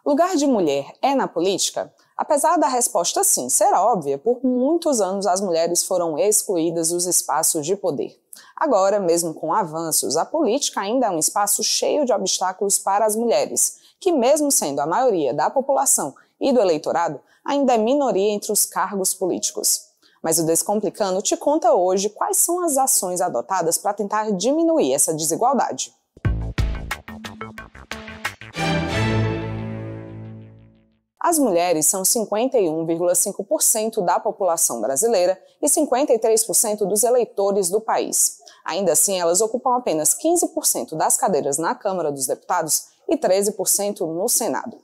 Lugar de mulher é na política? Apesar da resposta sim ser óbvia, por muitos anos as mulheres foram excluídas dos espaços de poder. Agora, mesmo com avanços, a política ainda é um espaço cheio de obstáculos para as mulheres, que mesmo sendo a maioria da população e do eleitorado, ainda é minoria entre os cargos políticos. Mas o Descomplicando te conta hoje quais são as ações adotadas para tentar diminuir essa desigualdade. As mulheres são 51,5% da população brasileira e 53% dos eleitores do país. Ainda assim, elas ocupam apenas 15% das cadeiras na Câmara dos Deputados e 13% no Senado.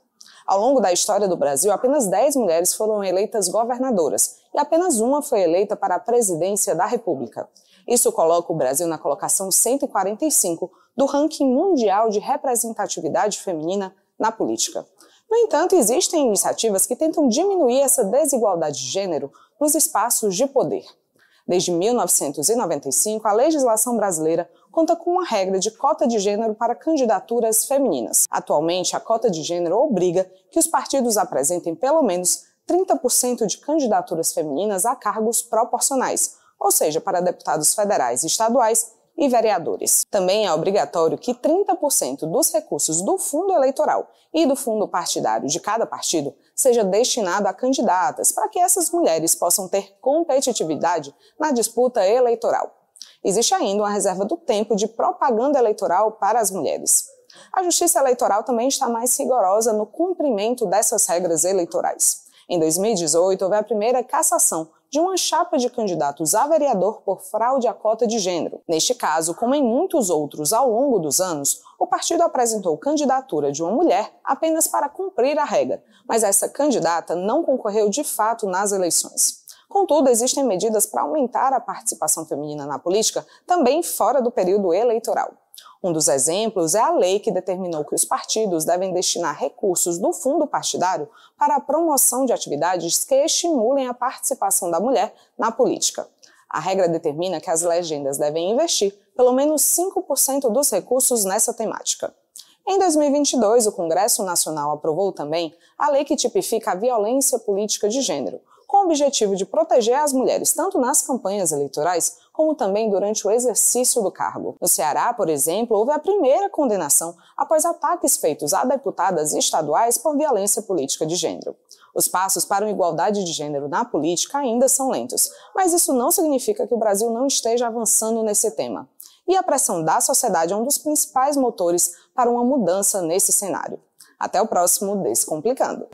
Ao longo da história do Brasil, apenas 10 mulheres foram eleitas governadoras e apenas uma foi eleita para a presidência da República. Isso coloca o Brasil na colocação 145 do ranking mundial de representatividade feminina na política. No entanto, existem iniciativas que tentam diminuir essa desigualdade de gênero nos espaços de poder. Desde 1995, a legislação brasileira conta com uma regra de cota de gênero para candidaturas femininas. Atualmente, a cota de gênero obriga que os partidos apresentem pelo menos 30% de candidaturas femininas a cargos proporcionais, ou seja, para deputados federais e estaduais e vereadores. Também é obrigatório que 30% dos recursos do fundo eleitoral e do fundo partidário de cada partido seja destinado a candidatas para que essas mulheres possam ter competitividade na disputa eleitoral. Existe ainda uma reserva do tempo de propaganda eleitoral para as mulheres. A Justiça Eleitoral também está mais rigorosa no cumprimento dessas regras eleitorais. Em 2018, houve a primeira cassação de uma chapa de candidatos a vereador por fraude à cota de gênero. Neste caso, como em muitos outros ao longo dos anos, o partido apresentou candidatura de uma mulher apenas para cumprir a regra, mas essa candidata não concorreu de fato nas eleições. Contudo, existem medidas para aumentar a participação feminina na política também fora do período eleitoral. Um dos exemplos é a lei que determinou que os partidos devem destinar recursos do fundo partidário para a promoção de atividades que estimulem a participação da mulher na política. A regra determina que as legendas devem investir pelo menos 5% dos recursos nessa temática. Em 2022, o Congresso Nacional aprovou também a lei que tipifica a violência política de gênero, com o objetivo de proteger as mulheres tanto nas campanhas eleitorais como também durante o exercício do cargo. No Ceará, por exemplo, houve a primeira condenação após ataques feitos a deputadas estaduais por violência política de gênero. Os passos para uma igualdade de gênero na política ainda são lentos, mas isso não significa que o Brasil não esteja avançando nesse tema. E a pressão da sociedade é um dos principais motores para uma mudança nesse cenário. Até o próximo Descomplicando!